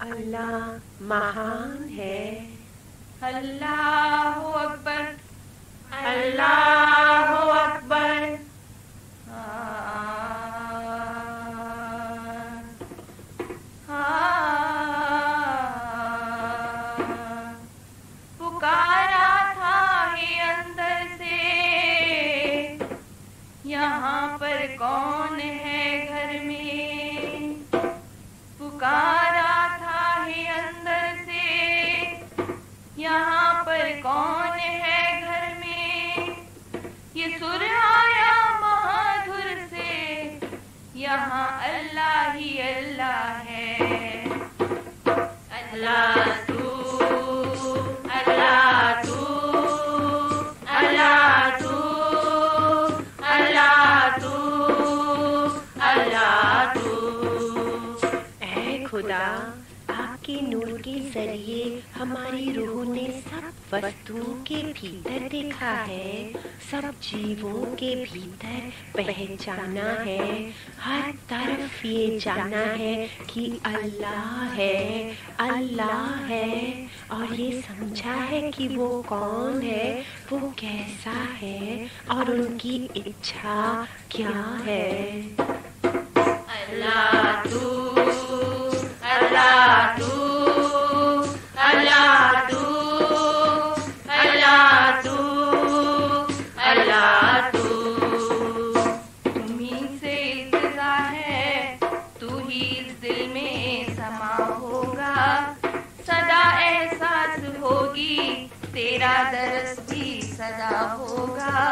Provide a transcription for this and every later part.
अल्लाह महान है। अल्लाहु अकबर, अल्लाहु अकबर। पुकारा था ये अंदर से, यहाँ पर कौन है घर में। पुकारा था ये अंदर से, यहाँ पर कौन है घर में। ये सुर आया महाधुर से, यहाँ अल्लाह ही अल्लाह है। अल्लाह तू, अल्लाह तू, अल्लाह तू, अल्लाह तू, अल्लाह तू। ऐ खुदा, आपके नूर के जरिए हमारी रूह ने सब वस्तुओं के भीतर देखा है, सब जीवों के भीतर पहचाना है, हर तरफ ये जाना है कि अल्लाह है, अल्लाह है, और ये समझा है कि वो कौन है, वो कैसा है और उनकी इच्छा क्या है। अल्लाह तू, अल्लाह तू, अल्लाह तू, अल्लाह तू, अल्लाह तू। तुम्हीं से इंतज़ार है, तू ही इस दिल में समा होगा। सदा एहसास होगी, तेरा दरस भी सदा होगा।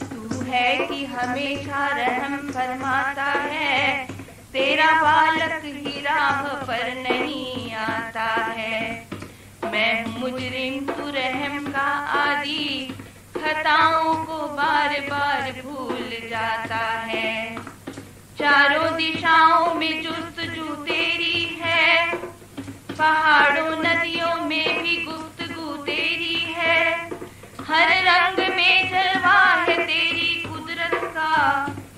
तू है कि हमेशा रहम फरमाता है, तेरा बालक ही राह पर नहीं आता है। मैं मुजरिम, तू रहम का आदी, खताओं को बार बार भूल जाता है। चारों दिशाओं में जुस्तजू तेरी है, पहाड़ों नदियों में भी गुफ्तगू तेरी है। हर रंग में जलवा है तेरी कुदरत का,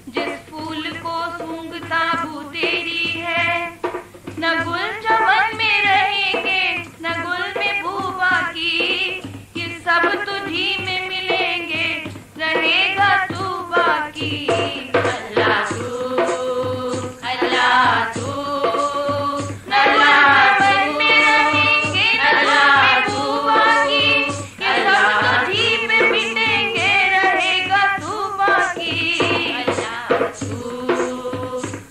जिस फूल को सूंघता बू तेरी है। न गुल चमन में रहेंगे, न गुल में बू बाकी, ये सब तुझी में मिलेंगे, रहेगा तू बाकी। अल्लाह तू, अल्लाह तू, अल्लाह चमन में रहेंगे, अल्लाह तू बाकी, ये सब तुझी में मिलेंगे, रहेगा तू बाकी। अल्लाह तू,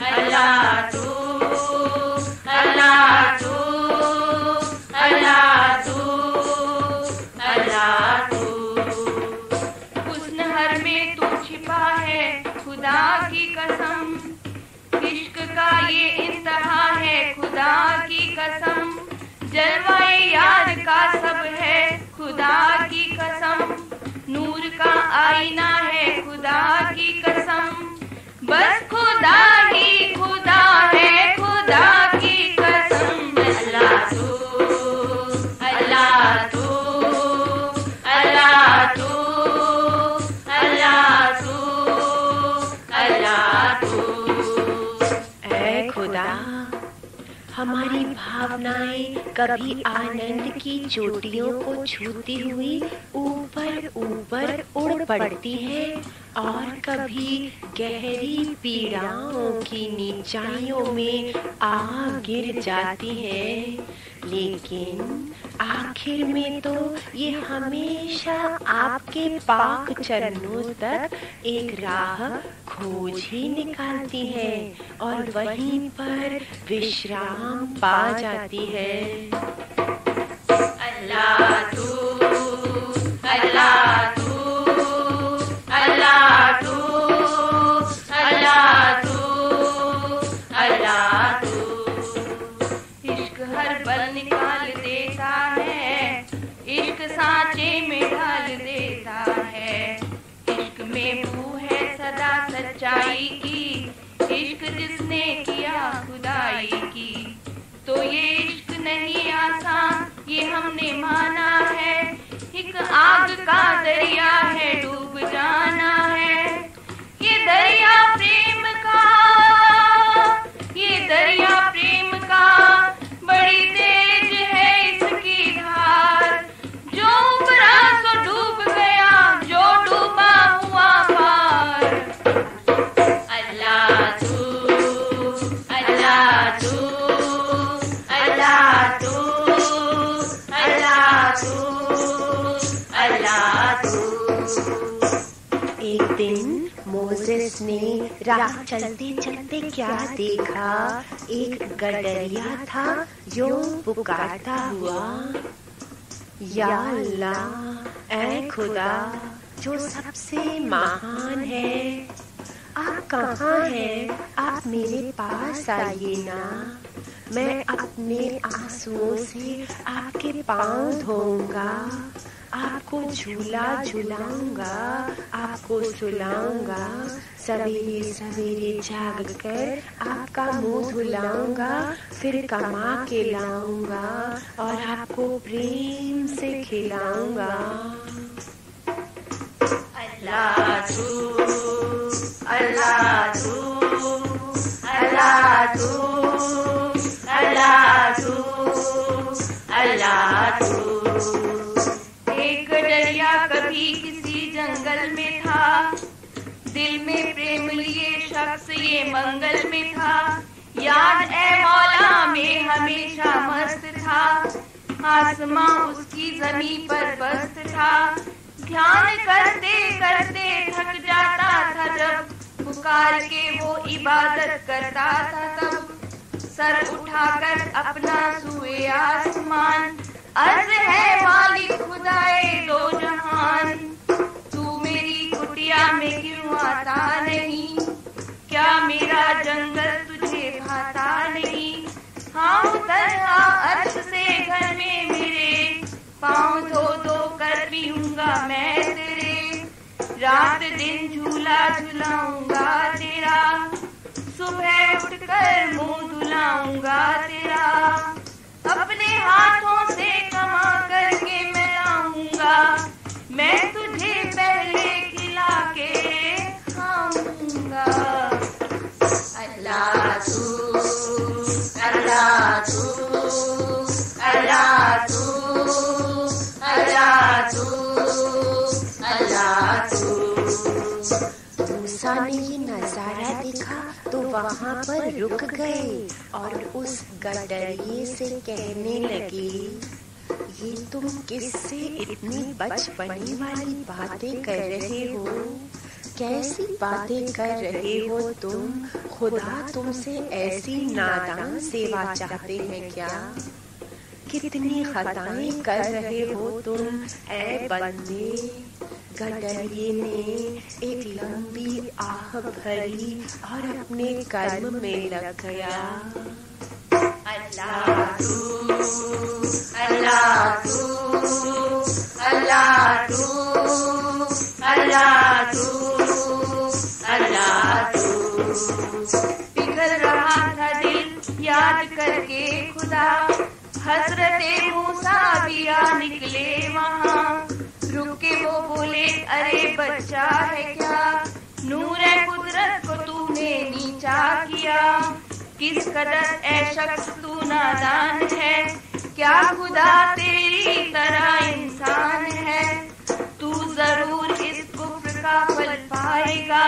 अल्लाह तू, अल्लाह तू, अल्लाह तू, अल्लाह तू। हुस्न हर में तू छिपा है, खुदा की कसम, इश्क का ये इंतहा है, खुदा की कसम। जलवाए यार का सब है, खुदा की कसम। नूर का आईना है, खुदा की कसम। बस खुदा ही खुदा है, खुदा की कसम। अल्लाह तू, अल्लाह तू, अल्लाह तू, अल्लाह तू, अल्लाह तू। ऐ खुदा, हमारी भावनाएं कभी आनंद की चोटियों को छूती हुई ऊपर ऊपर उड़ पड़ती हैं और कभी गहरी पीड़ाओं की नीचाइयों में आ गिर जाती हैं, लेकिन आखिर में तो ये हमेशा आपके पाक चरणों तक एक राह खोज ही निकालती है और वहीं पर विश्राम पा जाती है। अल्लाह तू, अल्लाह तू, अल्लाह तू, अल्लाह तू, अल्लाह तू। इश्क हर पल निकाल देता है, इश्क सांचे में ढाल देता है। इश्क में बू है सदा सच्चाई की, इश्क जिसने किया खुदाई की। तो ये इश्क नहीं आसान, ये हमने माना है, एक आग का दरिया है, डूब जाना है। ये दरिया प्रेम का, ये दरिया प्रेम का बड़ी उसने राह चलते चलते क्या देखा, एक गडरिया था यूं पुकारता हुआ, या अल्लाह ऐ खुदा जो सबसे महान है, आप कहाँ हैं? आप मेरे पास आइए ना, मैं अपने आंसुओं से आपके पाँव धोऊंगा, आपको झूला झुलाऊंगा, आपको सुलाऊंगा, सवेरे सवेरे जाग कर आपका मुंह धुलाऊंगा, फिर कमा के लाऊंगा और आपको प्रेम से खिलाऊंगा। अल्लाह तू, अल्लाह तू, अल्लाह तू, अल्लाह तू, अल्लाह तू। एक गडरिया कभी किसी जंगल में था, दिल में प्रेम लिए शख्स ये मंगल में था, याद ए मौला में हमेशा मस्त था, आसमां उसकी जमीन पर बस्त था, ध्यान करते करते थक जाता था, जब पुकार के वो इबादत करता था, तब सर उठाकर अपना छुए आसमान, अर्ज है मालिक खुदाए दो जहान, तू मेरी कुटिया में क्यों आता नहीं, क्या मेरा जंगल तुझे भाता नहीं, हाँ उतरना अर्श से घर में मेरे, पाँव धो धो कर पीऊंगा मैं तेरे, रात दिन झूला झुलाऊंगा तेरा, सुबह उठकर मुंह धुलाऊंगा तेरा, अपने हाथों से कमा करके मैं लाऊंगा, मैं तुझे पहले खिला के खाऊंगा। अल्लाह तू, अल्लाह तू, अल्लाह तू, अल्लाह तू, अल्लाह तू। मूसा ने ये नजारा देखा तो वहाँ पर रुक गए और उस गडरिये से कहने लगे, ये तुम किससे इतनी बचपनी वाली बातें कर रहे हो, कैसी बातें कर रहे हो तुम, खुदा तुमसे ऐसी नादान सेवा चाहते हैं क्या, कितनी खताएं कर रहे हो तुम ऐ बंदे। गडरिये ने एक लंबी आह भरी और अपने कर्म में लग गया। अल्लाह तू, अल्लाह तू, अल्लाह तू, अल्लाह तू, अल्लाह तू। पिघल रहा था दिल याद करके खुदा, हजरते मूसा भी आ निकले वहाँ, रुके वो बोले अरे बच्चा है क्या, नूरे कुदरत को तूने नीचा किया, किस कदर ऐ शख्स तू नादान है, क्या खुदा तेरी तरह इंसान है, तू जरूर इस कुफ्र का फल पाएगा,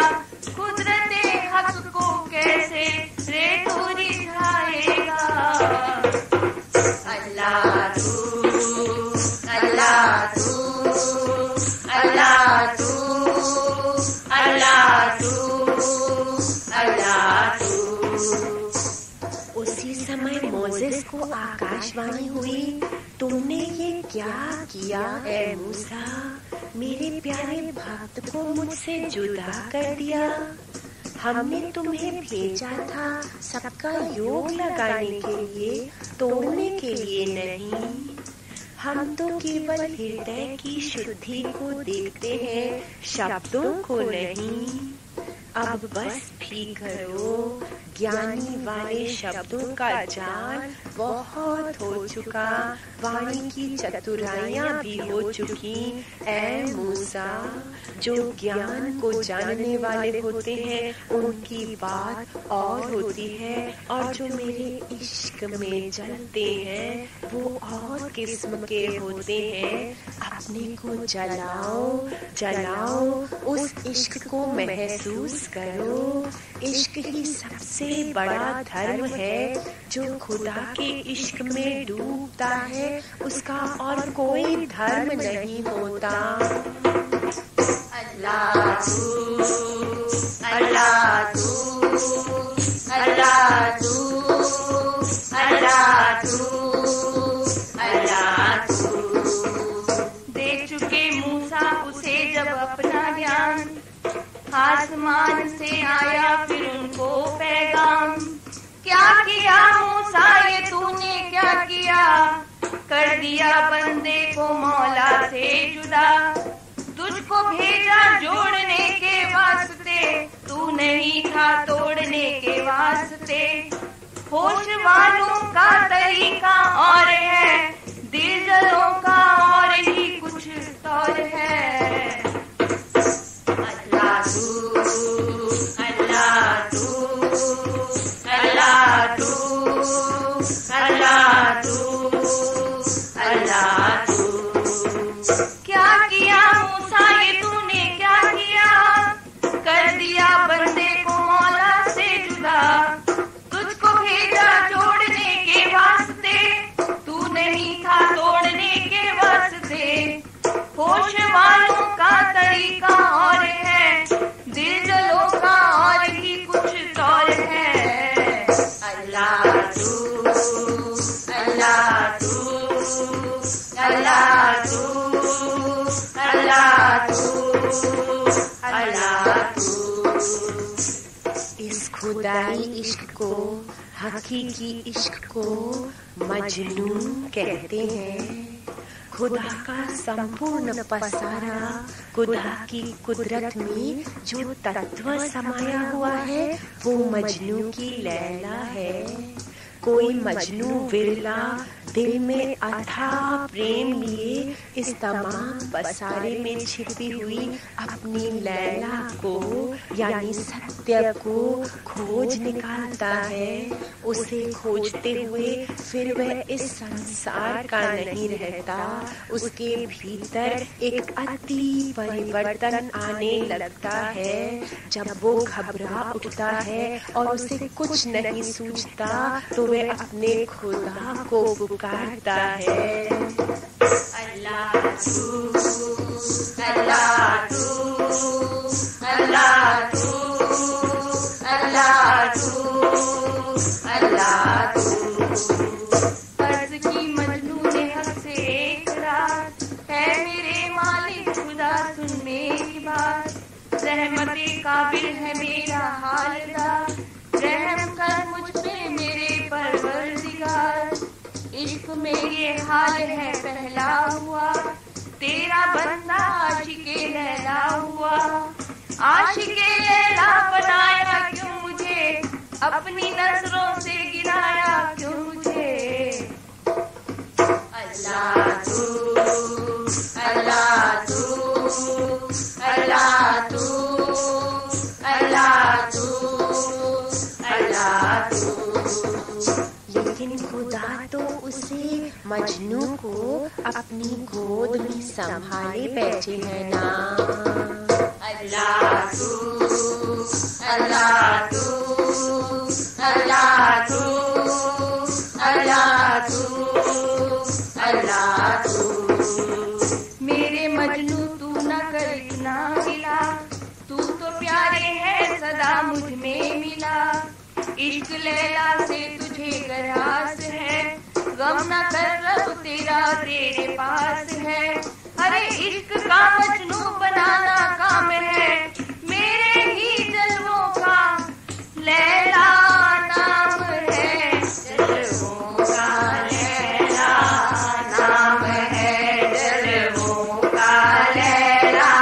कुदरते हक को कैसे रे तू रिझाएगा। अल्लाह तू, अल्लाह तू, अल्लाह तू, अल्लाह तू, अल्लाह तू। उसी समय मोसेस को आकाशवाणी हुई, तुमने ये क्या किया ऐ मूसा, मेरे प्यारे भक्त को मुझसे जुदा कर दिया, हमने तुम्हें भेजा था सबका योग लगाने के लिए, तोड़ने के लिए नहीं, हम तो केवल हृदय की शुद्धि को देखते हैं, शब्दों को नहीं, अब बस भी करो, ज्ञानी वाले शब्दों का जान बहुत हो चुका, वाणी की चतुराइयां भी हो चुकी ऐ मूसा, जो ज्ञान को जानने वाले होते हैं उनकी बात और होती है, और जो मेरे इश्क में जलते हैं वो और किस्म के होते हैं, अपने को जलाओ जलाओ, उस इश्क को महसूस करो, इश्क ही सबसे बड़ा धर्म है, जो खुदा के इश्क में डूबता है उसका और कोई धर्म नहीं होता। अल्लाह तू, अल्लाह तू, अल्लाह तू, अल्लाह तू, अल्लाह तू। दे चुके मूसा उसे जब अपना ज्ञान, आसमान से आया फिर उनको पैगाम। क्या किया मूसा ये तूने क्या किया, कर दिया बंदे को मौला से जुदा। तुझको भेजा जोड़ने के वास्ते, तू नहीं था तोड़ने के वास्ते। होश वालों का तरीका और है, दिल जलों का और ही कुछ तौर है। अल्लाह तू, अल्लाह तू, अल्लाह तू, अल्लाह तू, अल्लाह तू। क्या किया मूसा ये तूने क्या किया, कर दिया बंदे को मौला से जुदा। तुझको भेजा जोड़ने के वास्ते, तू नहीं था तोड़ने के वास्ते। होश वालों का तरीका और है, दिल जलों का और ही कुछ तौर है। अल्लाह तू, अल्लाह तू, अल्लाह तू, अल्लाह तू, अल्लाह तू। इस खुदाई इश्क को, हकीकी इश्क को मजनू कहते हैं। खुदा का संपूर्ण पसारा, खुदा की कुदरत में जो तत्व समाया हुआ है वो मजनू की लैला है। कोई मजनू विरला दिल में अथाह प्रेम लिए इस तमाम पसारे में छिपी हुई अपनी लैला को यानी सत्य को खोज निकालता है। उसे खोजते हुए फिर वह इस संसार का नहीं रहता, उसके भीतर एक अति परिवर्तन आने लगता है। जब वो घबरा उठता है और उसे कुछ नहीं सूझता तो वह अपने खुदा को पुकारता है। अल्लाह तू, अल्लाह तू, अल्लाह तू, अल्लाह तू, अल्लाह तू। अर्ज़ की मजनू ने हक से एक रात, है मेरे मालिक खुदा सुन मेरी बात। रहमते काबिल है मेरा हालदार, रहम कर मुझ पे मेरे परवरदिगार। इश्क में ये हाल है पहला हुआ, तेरा बंदा आशिके लैला हुआ। आशिके लैला बनाया क्यों मुझे, अपनी नजरों से गिराया क्यों मुझे। अल्लाह तू, अल्लाह तू, अल्लाह तू, अल्लाह तू, अल्लाह तू। लेकिन खुदा तो उसे मजनू को अपनी गोद में संभाले बैठे हैं ना। अल्लाह तू, अल्लाह तू, अल्लाह तू, अल्लाह तू, अल्लाह तू। मेरे मजनू तू न कर इतना गिला, तू तो प्यारे है सदा मुझ में मिला। इश्क लैला से तुझे गरास है, गम न कर रब तेरा तेरे पास है। अरे इश्क का मजनू बनाना काम है, मेरे ही जलवों का लैला नाम है। जलवों का लैला नाम है, जलवों का लैला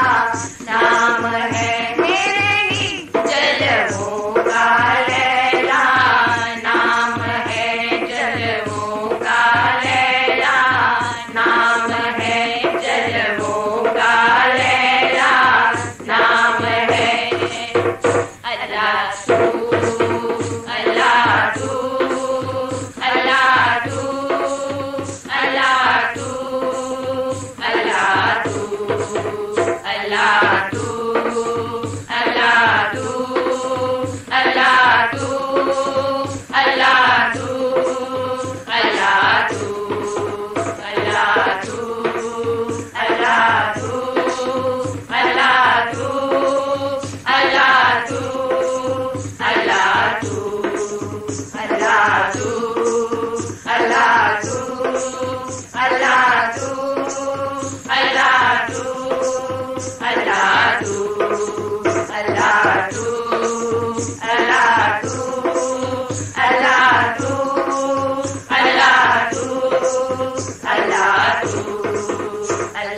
नाम है। मेरे ही जलवों का लैला नाम है, जलवों का लैला नाम है, जलवों का लैला नाम है। अल्लाह तू, अल्लाह तू, अल्लाह तू, अल्लाह तू, अल्लाह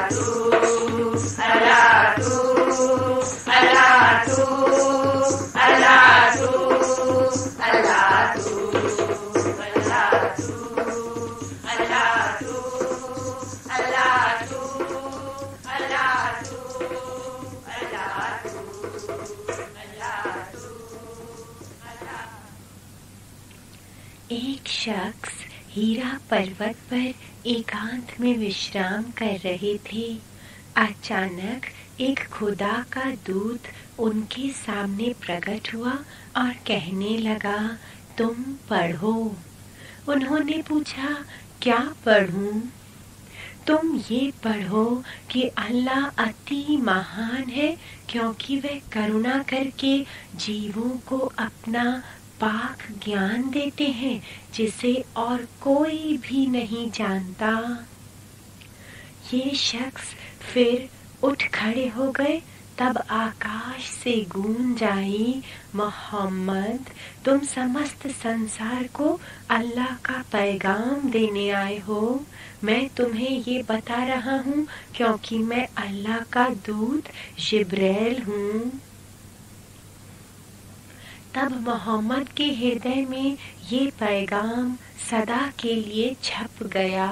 तू, अल्लाह तू, अल्लाह तू, अल्लाह तू, अल्लाह तू, अल्लाह तू, अल्लाह तू, अल्लाह तू, अल्लाह तू, अल्लाह तू, अल्लाह तू। एक शख्स हीरा पर्वत पर एकांत में विश्राम कर रहे थे। अचानक एक खुदा का दूत उनके सामने प्रकट हुआ और कहने लगा, तुम पढ़ो। उन्होंने पूछा, क्या पढ़ूं? तुम ये पढ़ो कि अल्लाह अति महान है, क्योंकि वह करुणा करके जीवों को अपना पाक ज्ञान देते हैं, जिसे और कोई भी नहीं जानता। ये शख्स फिर उठ खड़े हो गए। तब आकाश से गूंज आई, मोहम्मद, तुम समस्त संसार को अल्लाह का पैगाम देने आए हो। मैं तुम्हें ये बता रहा हूँ क्योंकि मैं अल्लाह का दूत जिब्राइल हूँ। तब मोहम्मद के हृदय में ये पैगाम सदा के लिए छप गया।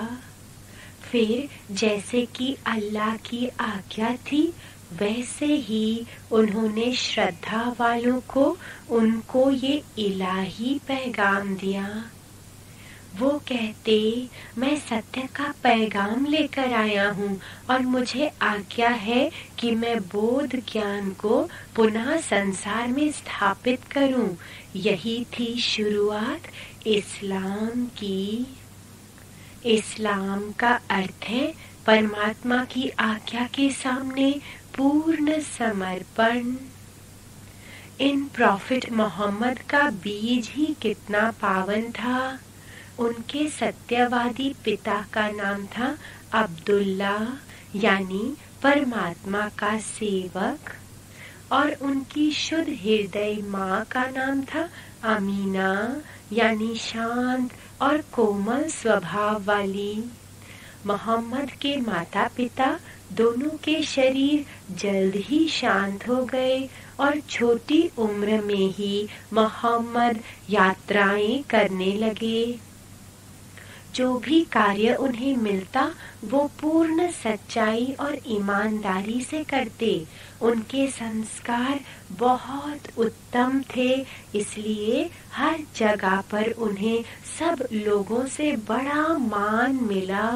फिर जैसे कि अल्लाह की आज्ञा थी, वैसे ही उन्होंने श्रद्धा वालों को उनको ये इलाही पैगाम दिया। वो कहते, मैं सत्य का पैगाम लेकर आया हूँ और मुझे आज्ञा है कि मैं बोध ज्ञान को पुनः संसार में स्थापित करूँ। यही थी शुरुआत इस्लाम की। इस्लाम का अर्थ है परमात्मा की आज्ञा के सामने पूर्ण समर्पण। इन प्रॉफिट मोहम्मद का बीज ही कितना पावन था। उनके सत्यवादी पिता का नाम था अब्दुल्ला, यानी परमात्मा का सेवक, और उनकी शुद्ध हृदय माँ का नाम था अमीना, यानी शांत और कोमल स्वभाव वाली। मोहम्मद के माता पिता दोनों के शरीर जल्द ही शांत हो गए और छोटी उम्र में ही मोहम्मद यात्राएं करने लगे। जो भी कार्य उन्हें मिलता वो पूर्ण सच्चाई और ईमानदारी से करते। उनके संस्कार बहुत उत्तम थे, इसलिए हर जगह पर उन्हें सब लोगों से बड़ा मान मिला।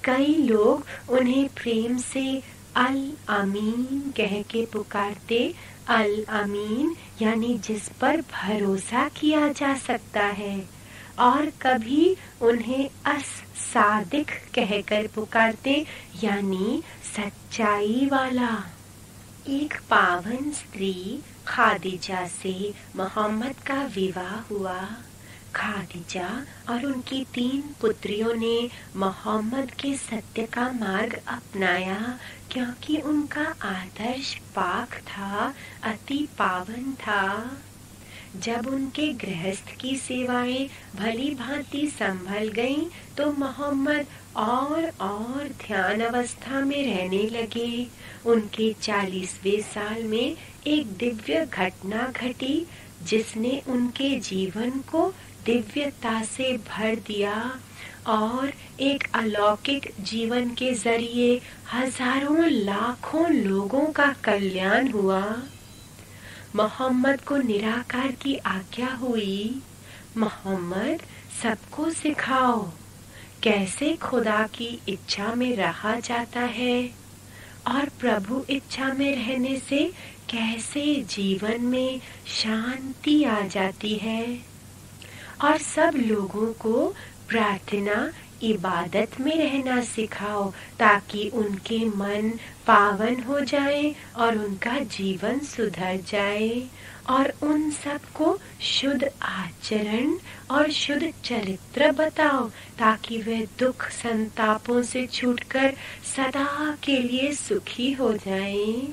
कई लोग उन्हें प्रेम से अल अमीन कह के पुकारते। अल अमीन यानी जिस पर भरोसा किया जा सकता है, और कभी उन्हें अस सादिक कहकर पुकारते, यानी सच्चाई वाला। एक पावन स्त्री खादिजा से मोहम्मद का विवाह हुआ। खादिजा और उनकी 3 पुत्रियों ने मोहम्मद के सत्य का मार्ग अपनाया, क्योंकि उनका आदर्श पाक था, अति पावन था। जब उनके गृहस्थ की सेवाएं भली भांति संभल गईं, तो मोहम्मद और ध्यान अवस्था में रहने लगे। उनके 40वें साल में एक दिव्य घटना घटी, जिसने उनके जीवन को दिव्यता से भर दिया और एक अलौकिक जीवन के जरिए हजारों लाखों लोगों का कल्याण हुआ। मोहम्मद को निराकार की आज्ञा हुई, मोहम्मद सबको सिखाओ कैसे खुदा की इच्छा में रहा जाता है और प्रभु इच्छा में रहने से कैसे जीवन में शांति आ जाती है। और सब लोगों को प्रार्थना इबादत में रहना सिखाओ, ताकि उनके मन पावन हो जाए और उनका जीवन सुधर जाए। और उन सबको शुद्ध आचरण और शुद्ध चरित्र बताओ, ताकि वे दुख संतापों से छूटकर सदा के लिए सुखी हो जाएं।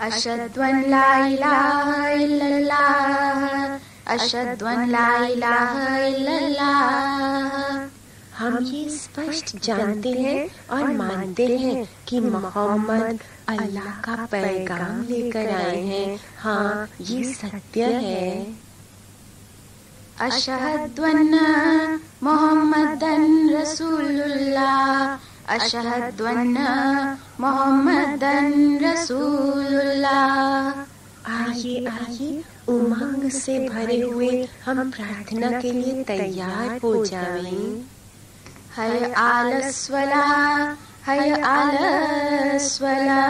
अशहदु अन ला इलाहा इल्लल्लाह, अशहदु अन ला इलाहा इल्लल्लाह। हम ये स्पष्ट जानते हैं और मानते हैं कि मोहम्मद अल्लाह का पैगाम लेकर आए हैं। हाँ, ये सत्य है। अशहदु अन्न मुहम्मदन रसूलुल्लाह, अशहदु अन्न मुहम्मदन रसूलुल्लाह। आइए आइए, उमंग से भरे हुए हम प्रार्थना के लिए तैयार हो जाएं। हय आलस्वला, हय आलस्वला।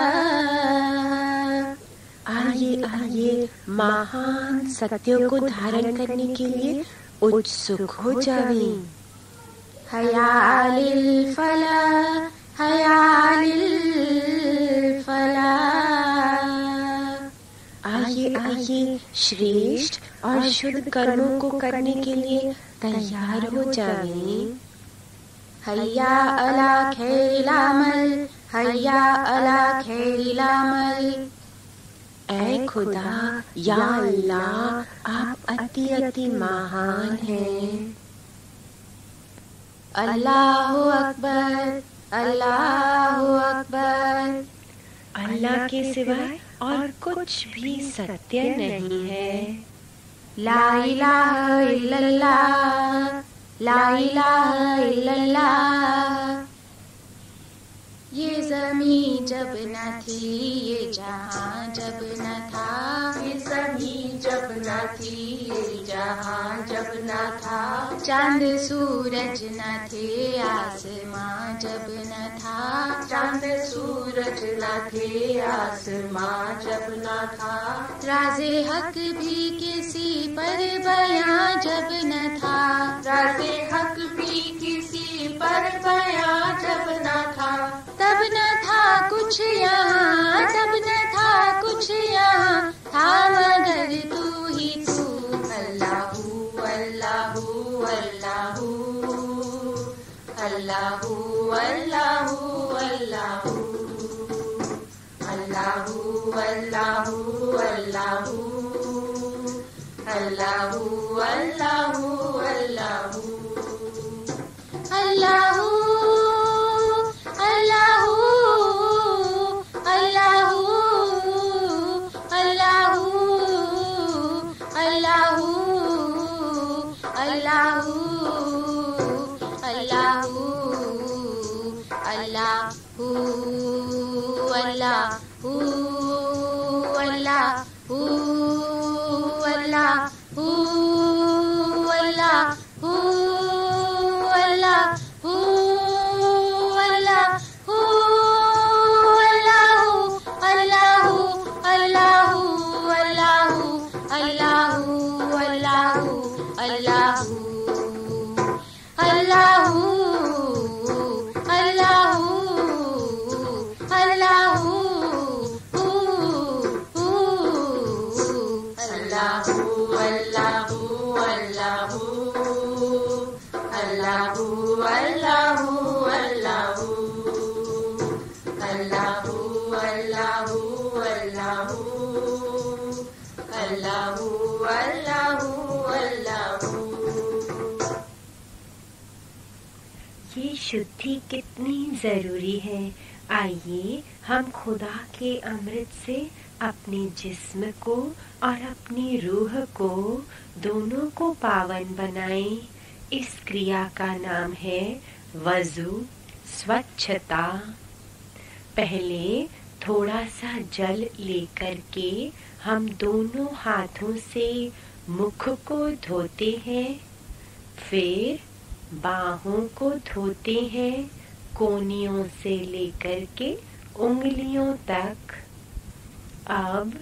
आइए आइए, महान सत्यों को धारण करने के लिए उत्सुक हो जाएं। हयालिल फला, हयालिल फला। आइए आइए, श्रेष्ठ और शुद्ध कर्मों को करने के लिए तैयार हो जाएं। हय्या अला खैरिल अमल, हय्या अला खैरिल अमल। ऐ खुदा, या अल्लाह, आप अति अति महान हैं। अल्लाहु अकबर, अल्लाहु अकबर। अल्लाह के सिवाय और कुछ भी सत्य नहीं है। ला इलाहा इल्लल्लाह, ला इलाहा इल्लल्लाह। ये ज़मीं जब न थी, ये जहां जब न था, ये ज़मीं जब न थी, ये जहां जब न था। चांद सूरज न थे, आसमां जब न था, चांद सूरज न थे, आसमां जब न था। राज़े हक भी किसी पर बयां जब न था, राज़े हक भी किसी पर बयां जब न था। तब न था कुछ यहाँ, तब न था कुछ यहाँ, था मगर तू ही तू। अल्लाहू अल्लाहू अल्लाहू, अल्लाहू अल्लाहू अल्लाहू, अल्लाहू अल्लाहू अल्लाहू, अल्लाहू अल्लाहू अल्लाहू। अल्लाहू ये शुद्धि कितनी जरूरी है। आइए हम खुदा के अमृत से अपने जिस्म को और अपनी रूह को, दोनों को पावन बनाएं। इस क्रिया का नाम है वजू, स्वच्छता। पहले थोड़ा सा जल लेकर के हम दोनों हाथों से मुख को धोते हैं, फिर बाहों को धोते हैं, कोनियों से लेकर के उंगलियों तक। अब